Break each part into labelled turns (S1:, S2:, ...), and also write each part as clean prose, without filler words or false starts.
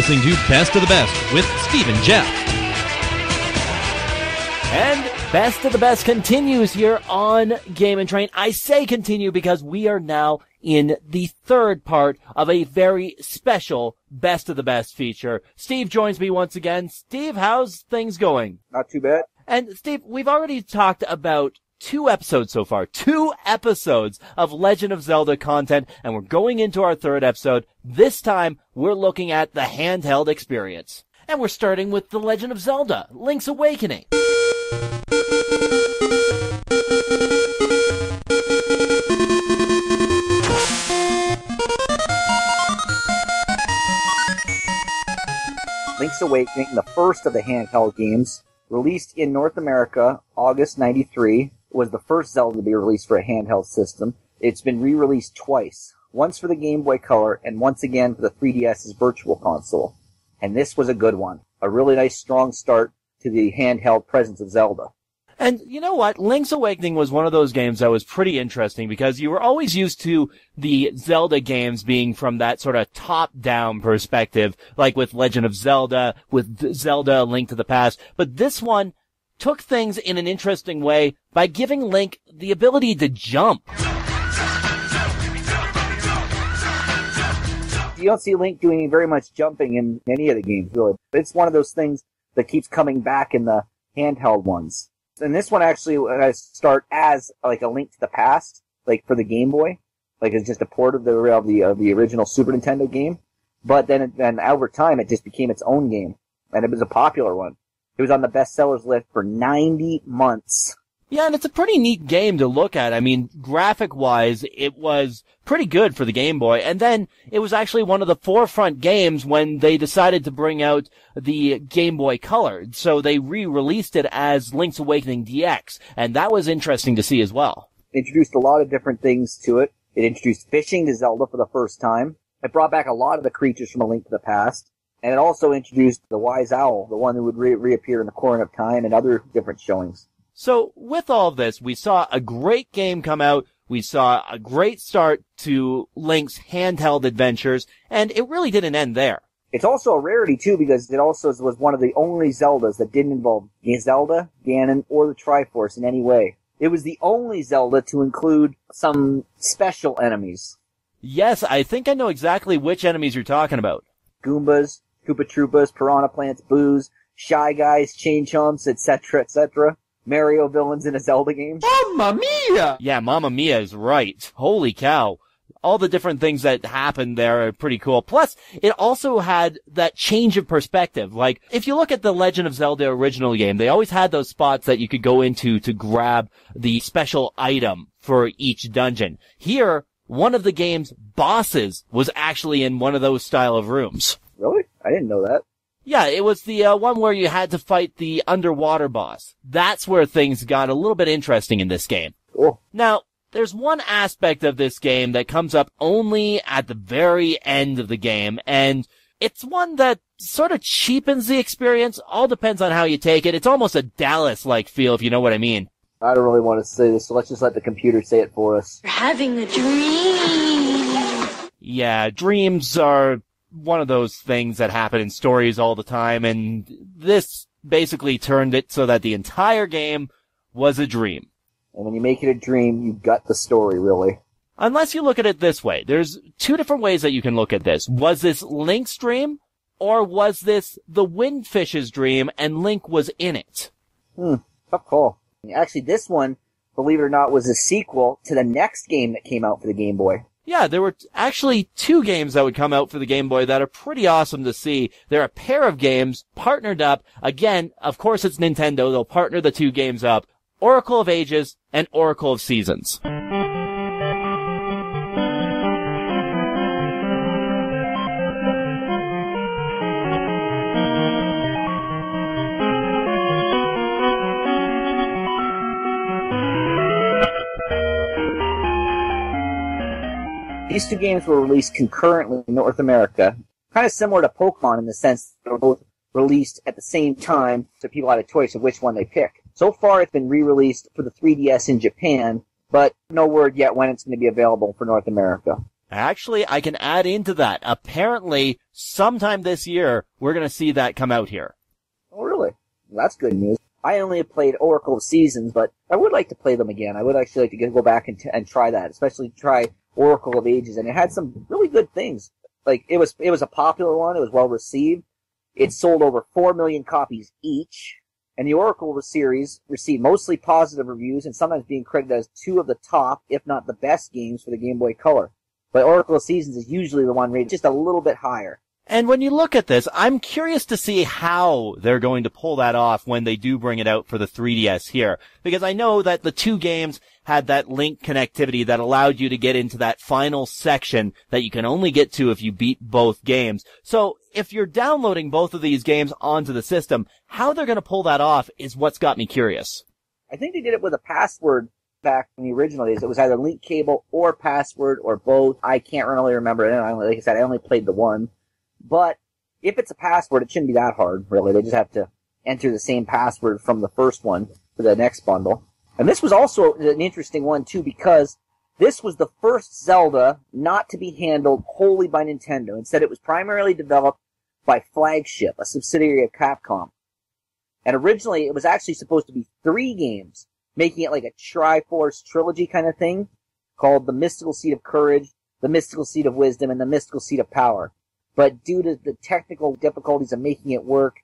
S1: listening to Best of the Best with Steve and Jeff.
S2: And Best of the Best continues here on GameNTrain. I say continue because we are now in the third part of a very special Best of the Best feature. Steve joins me once again. Steve, how's things going?
S3: Not too bad.
S2: And Steve, we've already talked about 2 episodes so far. 2 episodes of Legend of Zelda content, and we're going into our 3rd episode. This time, we're looking at the handheld experience. And we're starting with The Legend of Zelda, Link's Awakening.
S3: Link's Awakening, the first of the handheld games, released in North America August 93, was the first Zelda to be released for a handheld system. It's been re-released twice, once for the Game Boy Color and once again for the 3DS's Virtual Console. And this was a good one. A really nice, strong start to the handheld presence of Zelda.
S2: And you know what? Link's Awakening was one of those games that was pretty interesting because you were always used to the Zelda games being from that sort of top-down perspective, like with Legend of Zelda, with Zelda: A Link to the Past. But this one took things in an interesting way by giving Link the ability to jump.
S3: You don't see Link doing very much jumping in any of the games, really. It's one of those things that keeps coming back in the handheld ones. And this one actually start as like a Link to the Past, like for the Game Boy, like it's just a port of the original Super Nintendo game. But then over time, it just became its own game, and it was a popular one. It was on the bestsellers list for 90 months.
S2: Yeah, and it's a pretty neat game to look at. I mean, graphic-wise, it was pretty good for the Game Boy. And then it was actually one of the forefront games when they decided to bring out the Game Boy Color. So they re-released it as Link's Awakening DX. And that was interesting to see as well.
S3: It introduced a lot of different things to it. It introduced fishing to Zelda for the first time. It brought back a lot of the creatures from A Link to the Past. And it also introduced the Wise Owl, the one who would reappear in the Corner of Time and other different showings.
S2: So with all of this, we saw a great game come out. We saw a great start to Link's handheld adventures, and it really didn't end there.
S3: It's also a rarity, too, because it also was one of the only Zeldas that didn't involve Zelda, Ganon, or the Triforce in any way. It was the only Zelda to include some special enemies.
S2: Yes, I think I know exactly which enemies you're talking about.
S3: Goombas, Koopa Troopas, Piranha Plants, Boos, Shy Guys, Chain Chomps, etc., etc. Mario villains in a Zelda game.
S1: Mamma mia!
S2: Yeah, Mamma Mia is right. Holy cow. All the different things that happened there are pretty cool. Plus, it also had that change of perspective. Like, if you look at the Legend of Zelda original game, they always had those spots that you could go into to grab the special item for each dungeon. Here, one of the game's bosses was actually in one of those style of rooms.
S3: Really? I didn't know that.
S2: Yeah, it was the one where you had to fight the underwater boss. That's where things got a little bit interesting in this game.
S3: Cool.
S2: Now, there's one aspect of this game that comes up only at the very end of the game, and it's one that sort of cheapens the experience. All depends on how you take it. It's almost a Dallas-like feel, if you know what I mean.
S3: I don't really want to say this, so let's just let the computer say it for us.
S4: You're having a dream.
S2: Yeah, dreams are one of those things that happen in stories all the time, and this basically turned it so that the entire game was a dream.
S3: And when you make it a dream, you gut the story, really.
S2: Unless you look at it this way. There's 2 different ways that you can look at this. Was this Link's dream, or was this the Windfish's dream and Link was in it?
S3: Tough call. Actually, this one, believe it or not, was a sequel to the next game that came out for the Game Boy.
S2: Yeah, there were actually 2 games that would come out for the Game Boy that are pretty awesome to see. They're a pair of games partnered up. Again, of course it's Nintendo. They'll partner the 2 games up. Oracle of Ages and Oracle of Seasons.
S3: These 2 games were released concurrently in North America, kind of similar to Pokemon in the sense that they were both released at the same time, so people had a choice of which one they pick. So far, it's been re-released for the 3DS in Japan, but no word yet when it's going to be available for North America.
S2: Actually, I can add into that. Apparently, sometime this year, we're going to see that come out here.
S3: Oh, really? Well, that's good news. I only have played Oracle of Seasons, but I would like to play them again. I would actually like to go back and try that, especially try Oracle of Ages. And it had some really good things. Like, it was a popular one. It was well received. It sold over 4 million copies each. And the Oracle series received mostly positive reviews and sometimes being credited as two of the top, if not the best games for the Game Boy Color. But Oracle of Seasons is usually the one rated just a little bit higher.
S2: And when you look at this, I'm curious to see how they're going to pull that off when they do bring it out for the 3DS here. Because I know that the two games had that link connectivity that allowed you to get into that final section that you can only get to if you beat both games. So if you're downloading both of these games onto the system, how they're going to pull that off is what's got me curious.
S3: I think they did it with a password back in the original days. It was either link cable or password or both. I can't really remember it. Like I said, I only played the one. But if it's a password, it shouldn't be that hard, really. They just have to enter the same password from the first one for the next bundle. And this was also an interesting one, too, because this was the first Zelda not to be handled wholly by Nintendo. Instead, it was primarily developed by Flagship, a subsidiary of Capcom. And originally, it was actually supposed to be 3 games, making it like a Triforce trilogy kind of thing, called the Mystical Seed of Courage, the Mystical Seed of Wisdom, and the Mystical Seed of Power. But due to the technical difficulties of making it work,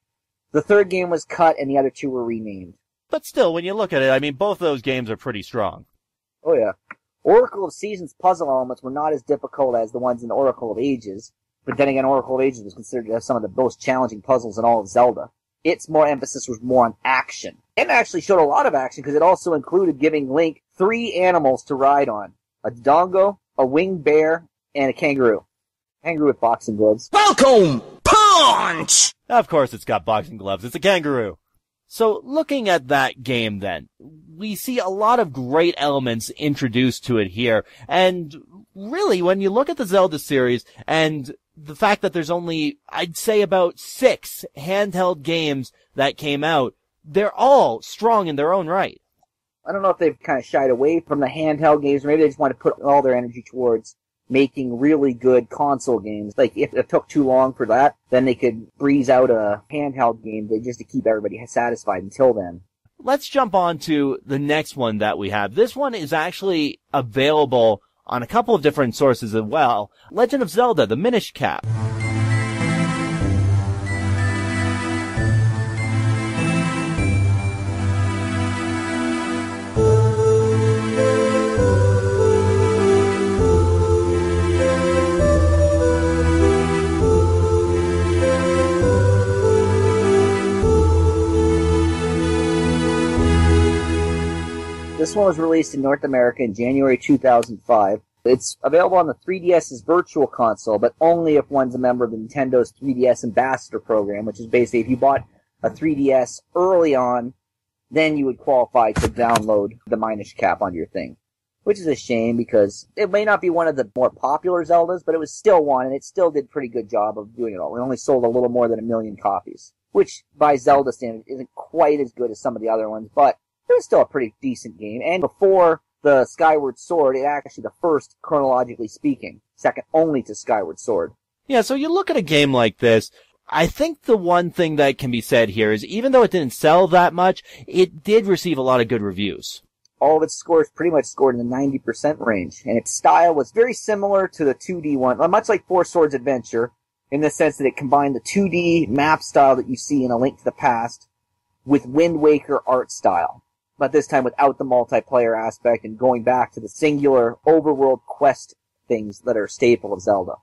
S3: the 3rd game was cut and the other 2 were renamed.
S2: But still, when you look at it, I mean, both of those games are pretty strong.
S3: Oh yeah. Oracle of Seasons puzzle elements were not as difficult as the ones in Oracle of Ages, but then again, Oracle of Ages was considered to have some of the most challenging puzzles in all of Zelda. Its emphasis was more on action. It actually showed a lot of action because it also included giving Link 3 animals to ride on. A Dodongo, a winged bear, and a kangaroo. Kangaroo with boxing gloves.
S1: Welcome! Punch!
S2: Of course it's got boxing gloves. It's a kangaroo. So looking at that game then, we see a lot of great elements introduced to it here. And really, when you look at the Zelda series and the fact that there's only, I'd say about 6 handheld games that came out, they're all strong in their own right.
S3: I don't know if they've kind of shied away from the handheld games, or maybe they just want to put all their energy towards making really good console games. Like, if it took too long for that, then they could breeze out a handheld game just to keep everybody satisfied until then.
S2: Let's jump on to the next one that we have. This one is actually available on a couple of different sources as well. Legend of Zelda, the Minish Cap.
S3: This one was released in North America in January 2005. It's available on the 3DS's Virtual Console, but only if one's a member of Nintendo's 3DS Ambassador Program, which is basically if you bought a 3DS early on, then you would qualify to download the Minish Cap on your thing. Which is a shame because it may not be one of the more popular Zeldas, but it was still one, and it still did a pretty good job of doing it all. It only sold a little more than 1 million copies, which by Zelda standards isn't quite as good as some of the other ones, but it was still a pretty decent game. And before the Skyward Sword, it actually the first, chronologically speaking, second only to Skyward Sword.
S2: Yeah, so you look at a game like this, I think the one thing that can be said here is even though it didn't sell that much, it did receive a lot of good reviews.
S3: All of its scores pretty much scored in the 90% range, and its style was very similar to the 2D one, much like Four Swords Adventure, in the sense that it combined the 2D map style that you see in A Link to the Past with Wind Waker art style. But this time without the multiplayer aspect and going back to the singular overworld quest things that are a staple of Zelda.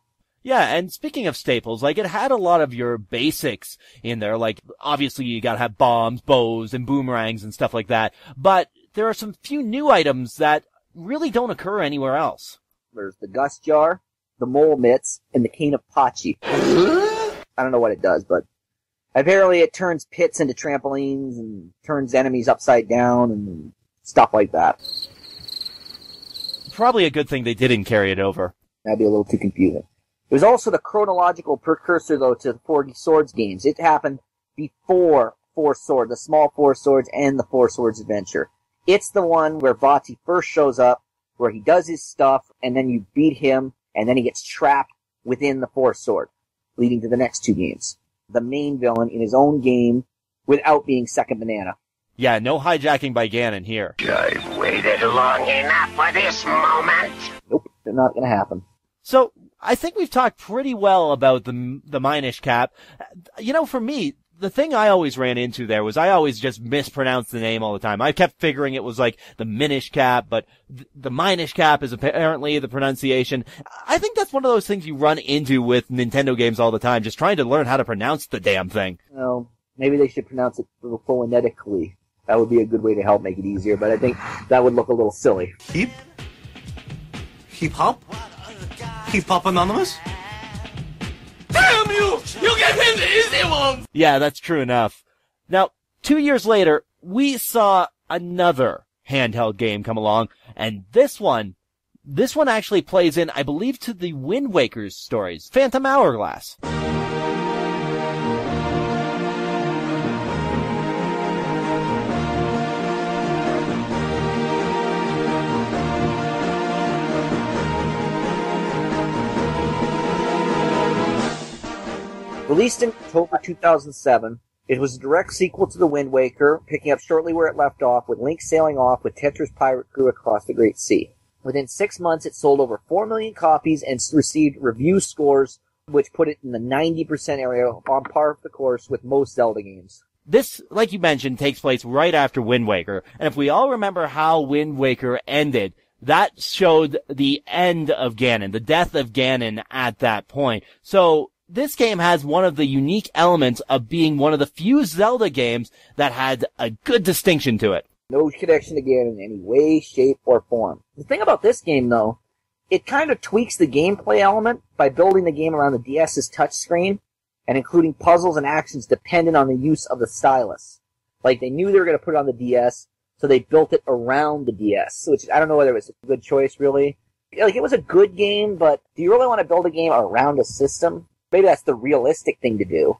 S2: Yeah, and speaking of staples, like, it had a lot of your basics in there, like, obviously you gotta have bombs, bows, and boomerangs and stuff like that, but there are some few new items that really don't occur anywhere else.
S3: There's the Gust Jar, the Mole Mitts, and the Cane of Pachi. I don't know what it does, but apparently it turns pits into trampolines and turns enemies upside down and stuff like that.
S2: Probably a good thing they didn't carry it over.
S3: That'd be a little too confusing. It was also the chronological precursor, though, to the Four Swords games. It happened before Four Swords, the small Four Swords, and the Four Swords Adventure. It's the one where Vati first shows up, where he does his stuff, and then you beat him, and then he gets trapped within the Force Sword, leading to the next 2 games. The main villain in his own game without being second banana.
S2: Yeah, no hijacking by Ganon here.
S1: I've waited long enough for this moment.
S3: Nope, they're not going to happen.
S2: So, I think we've talked pretty well about the Minish Cap. You know, for me, the thing I always ran into there was I always just mispronounced the name all the time. I kept figuring it was like the Minish Cap, but the Minish Cap is apparently the pronunciation. I think that's one of those things you run into with Nintendo games all the time, just trying to learn how to pronounce the damn thing.
S3: Well, maybe they should pronounce it phonetically. That would be a good way to help make it easier, but I think that would look a little silly.
S5: Hip hop? Hip hop anonymous?
S1: Damn you! You gave him the easy one!
S2: Yeah, that's true enough. Now, 2 years later, we saw another handheld game come along, and this one actually plays in, I believe, to the Wind Waker's stories, Phantom Hourglass.
S3: Released in October 2007, it was a direct sequel to The Wind Waker, picking up shortly where it left off, with Link sailing off with Tetra's pirate crew across the Great Sea. Within 6 months, it sold over 4 million copies and received review scores which put it in the 90% area, on par, of course, with most Zelda games.
S2: This, like you mentioned, takes place right after Wind Waker, and if we all remember how Wind Waker ended, that showed the end of Ganon, the death of Ganon at that point. So, this game has one of the unique elements of being one of the few Zelda games that had a good distinction to it.
S3: No connection to Ganon in any way, shape, or form. The thing about this game, though, it kind of tweaks the gameplay element by building the game around the DS's touchscreen and including puzzles and actions dependent on the use of the stylus. Like, they knew they were going to put it on the DS, so they built it around the DS, which I don't know whether it was a good choice, really. Like, it was a good game, but do you really want to build a game around a system? Maybe that's the realistic thing to do,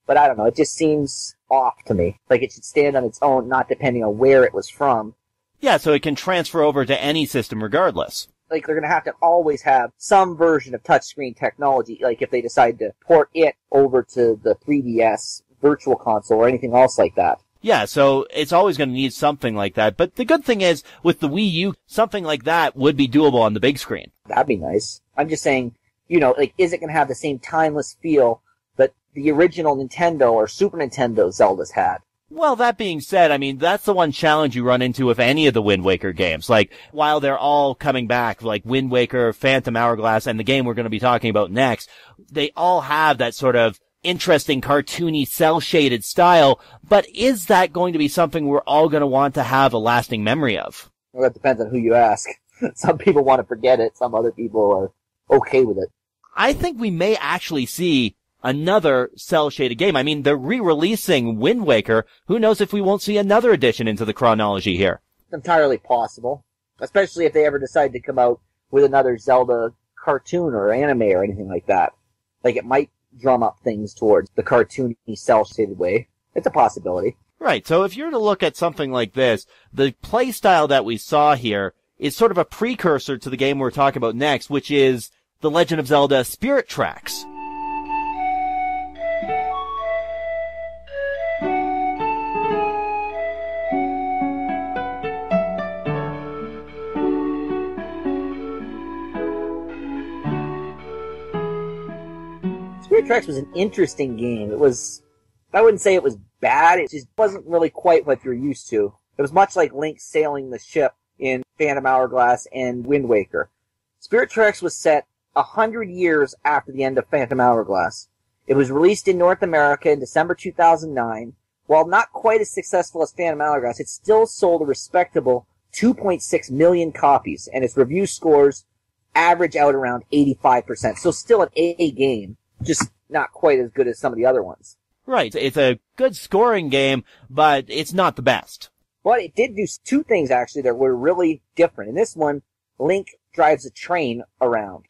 S3: but I don't know, it just seems off to me. Like it should stand on its own, not depending on where it was from.
S2: Yeah, so it can transfer over to any system regardless.
S3: Like they're gonna have to always have some version of touchscreen technology, like if they decide to port it over to the 3DS Virtual Console or anything else like that.
S2: Yeah, so it's always going to need something like that, but the good thing is, with the Wii U, something like that would be doable on the big screen.
S3: That'd be nice. I'm just saying, you know, like, is it going to have the same timeless feel that the original Nintendo or Super Nintendo Zeldas had?
S2: Well, that being said, I mean, that's the one challenge you run into with any of the Wind Waker games. Like, while they're all coming back, like Wind Waker, Phantom Hourglass, and the game we're going to be talking about next, they all have that sort of interesting, cartoony, cel-shaded style, but is that going to be something we're all going to want to have a lasting memory of?
S3: Well, that depends on who you ask. Some people want to forget it, some other people are okay with it.
S2: I think we may actually see another cel-shaded game. I mean, they're re-releasing Wind Waker. Who knows if we won't see another addition into the chronology here?
S3: It's entirely possible. Especially if they ever decide to come out with another Zelda cartoon or anime or anything like that. Like, it might drum up things towards the cartoony, cel-shaded way. It's a possibility.
S2: Right, so if you're to look at something like this, the play style that we saw here is sort of a precursor to the game we're talking about next, which is The Legend of Zelda Spirit Tracks.
S3: Spirit Tracks was an interesting game. I wouldn't say it was bad, it just wasn't really quite what you're used to. It was much like Link sailing the ship in Phantom Hourglass and Wind Waker. Spirit Tracks was set 100 years after the end of Phantom Hourglass. It was released in North America in December 2009. While not quite as successful as Phantom Hourglass, it still sold a respectable 2.6 million copies, and its review scores average out around 85%. So still an A game, just not quite as good as some of the other ones.
S2: Right, it's a good scoring game, but it's not the best.
S3: But it did do two things, actually, that were really different. In this one, Link drives a train around.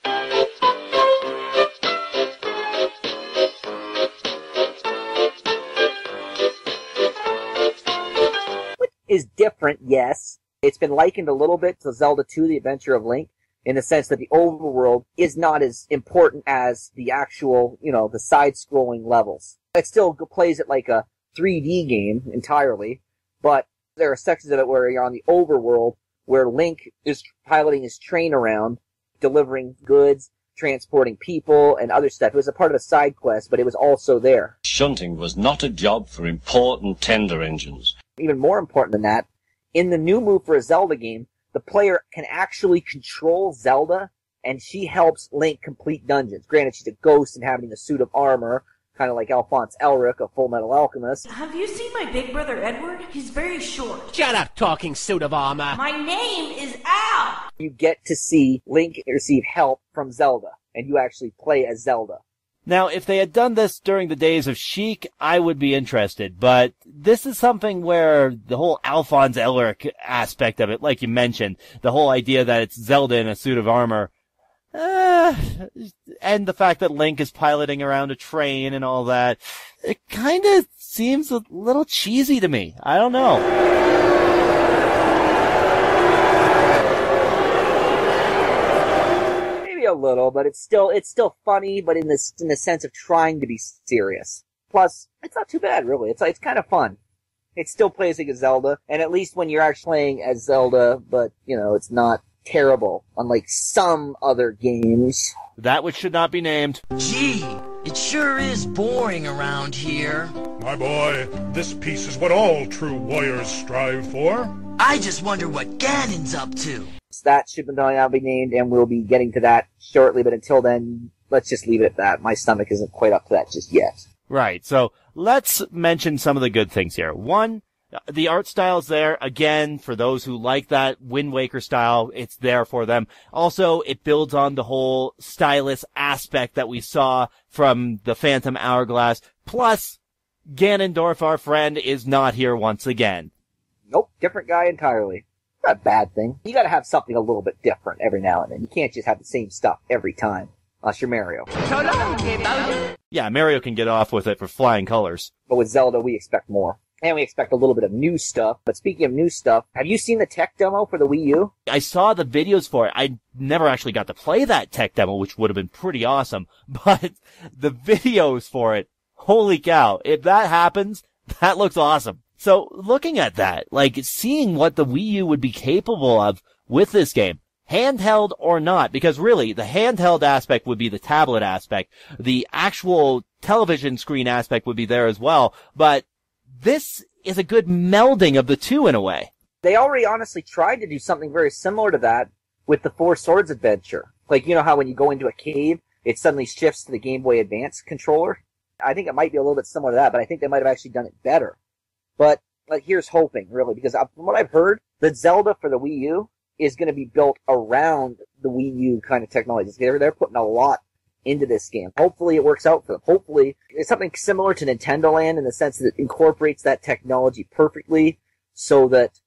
S3: Which is different, yes. It's been likened a little bit to Zelda 2, The Adventure of Link. in the sense that the overworld is not as important as the actual, the side-scrolling levels. It still plays it like a 3D game entirely, but there are sections of it where you're on the overworld where Link is piloting his train around, delivering goods, transporting people, and other stuff. It was a part of a side quest, but it was also there.
S6: Shunting was not a job for important tender engines.
S3: Even more important than that, in the new move for a Zelda game, the player can actually control Zelda, and she helps Link complete dungeons. Granted, she's a ghost and having a suit of armor, kind of like Alphonse Elric of Full Metal Alchemist.
S7: Have you seen my big brother Edward? He's very short.
S1: Shut up, talking suit of armor.
S7: My name is Al.
S3: You get to see Link receive help from Zelda, and you actually play as Zelda.
S2: Now, if they had done this during the days of Sheik, I would be interested, but this is something where the whole Alphonse Elric aspect of it, like you mentioned, the whole idea that it's Zelda in a suit of armor, and the fact that Link is piloting around a train and all that, it kind of seems a little cheesy to me. I don't know.
S3: Maybe a little, but it's still funny, but in the sense of trying to be serious. Plus, it's not too bad, really. It's kind of fun. It still plays like a Zelda, and at least when you're actually playing as Zelda, but, it's not terrible, unlike some other games.
S2: That which should not be named.
S8: Gee, it sure is boring around here.
S9: My boy, this peace is what all true warriors strive for.
S8: I just wonder what Ganon's up to.
S3: That should now be named, and we'll be getting to that shortly, but until then, let's just leave it at that. My stomach isn't quite up to that just yet.
S2: Right, so let's mention some of the good things here. One, the art style's there. Again, for those who like that Wind Waker style, it's there for them. Also, it builds on the whole stylus aspect that we saw from the Phantom Hourglass. Plus, Ganondorf, our friend, is not here once again.
S3: Nope, different guy entirely. Not a bad thing. You gotta have something a little bit different every now and then. You can't just have the same stuff every time. Unless you're Mario.
S1: So long, Bowser.
S2: Yeah, Mario can get off with it for flying colors.
S3: But with Zelda, we expect more. And we expect a little bit of new stuff. But speaking of new stuff, have you seen the tech demo for the Wii U?
S2: I saw the videos for it. I never actually got to play that tech demo, which would have been pretty awesome. But the videos for it, holy cow. If that happens, that looks awesome. So looking at that, like seeing what the Wii U would be capable of with this game, handheld or not, because really the handheld aspect would be the tablet aspect. The actual television screen aspect would be there as well. But this is a good melding of the two in a way.
S3: They already honestly tried to do something very similar to that with the Four Swords adventure. Like, you know how when you go into a cave, it suddenly shifts to the Game Boy Advance controller? I think it might be a little bit similar to that, but I think they might have actually done it better. But, like, here's hoping, really, because from what I've heard, the Zelda for the Wii U is going to be built around the Wii U kind of technology. They're putting a lot into this game. Hopefully it works out for them. Hopefully it's something similar to Nintendo Land in the sense that it incorporates that technology perfectly so that,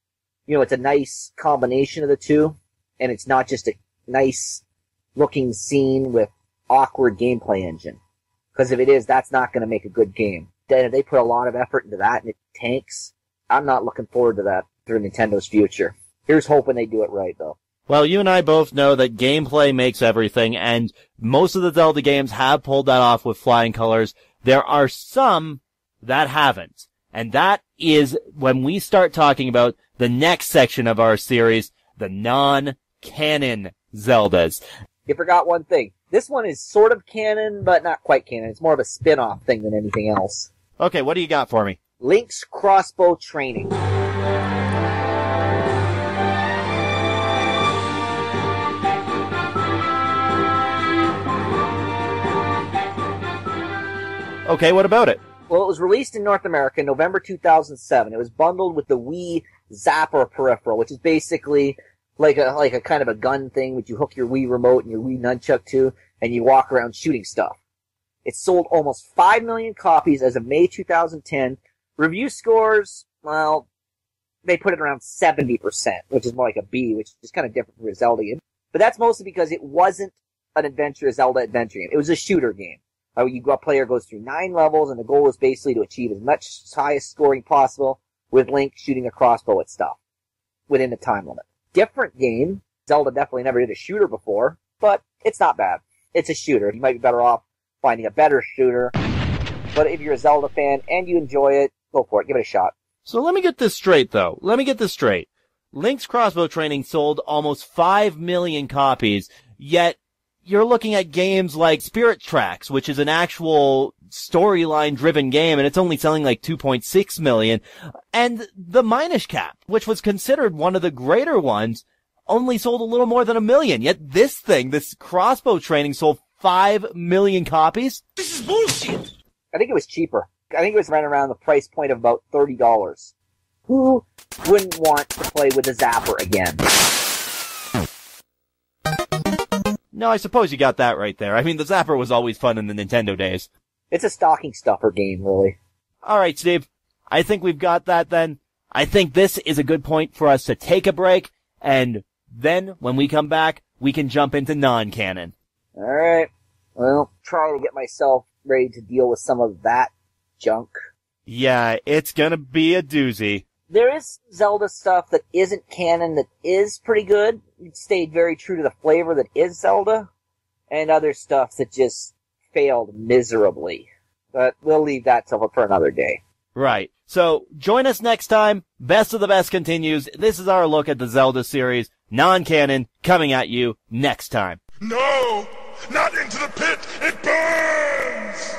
S3: it's a nice combination of the two, and it's not just a nice looking scene with awkward gameplay engine. Because if it is, that's not going to make a good game. Then if they put a lot of effort into that and it tanks, I'm not looking forward to that for Nintendo's future. Here's hoping they do it right, though.
S2: Well, you and I both know that gameplay makes everything, and most of the Zelda games have pulled that off with flying colors. There are some that haven't. And that is when we start talking about the next section of our series, the non-canon Zeldas.
S3: You forgot one thing. This one is sort of canon, but not quite canon. It's more of a spin-off thing than anything else.
S2: Okay, what do you got for me?
S3: Link's crossbow training.
S2: Okay, what about it?
S3: Well, it was released in North America in November 2007. It was bundled with the Wii Zapper peripheral, which is basically like a kind of a gun thing, which you hook your Wii remote and your Wii nunchuck to, and you walk around shooting stuff. It sold almost 5 million copies as of May 2010. Review scores, well, they put it around 70%, which is more like a B, which is kind of different from a Zelda game. But that's mostly because it wasn't an Zelda adventure game. It was a shooter game. A player goes through 9 levels, and the goal is basically to achieve as much highest scoring possible with Link shooting a crossbow at stuff within a time limit. Different game, Zelda definitely never did a shooter before, but it's not bad. It's a shooter. You might be better off finding a better shooter. But if you're a Zelda fan and you enjoy it, go for it. Give it a shot.
S2: So let me get this straight, though. Link's Crossbow Training sold almost 5 million copies, yet you're looking at games like Spirit Tracks, which is an actual storyline-driven game, and it's only selling like 2.6 million. And the Minish Cap, which was considered one of the greater ones, only sold a little more than 1 million. Yet this Crossbow Training, sold 5 million copies?
S1: This is bullshit!
S3: I think it was cheaper. I think it was right around the price point of about $30. Who wouldn't want to play with a Zapper again?
S2: No, I suppose you got that right there. I mean, the Zapper was always fun in the Nintendo days.
S3: It's a stocking stuffer game, really.
S2: Alright, Steve. I think we've got that then. I think this is a good point for us to take a break, and then, when we come back, we can jump into non-canon.
S3: Alright. Well, try to get myself ready to deal with some of that junk.
S2: Yeah, it's gonna be a doozy.
S3: There is Zelda stuff that isn't canon that is pretty good. It stayed very true to the flavor that is Zelda. And other stuff that just failed miserably. But we'll leave that for another day.
S2: Right. So, join us next time. Best of the Best continues. This is our look at the Zelda series. Non-canon, coming at you next time.
S9: No! Not into the pit! It burns!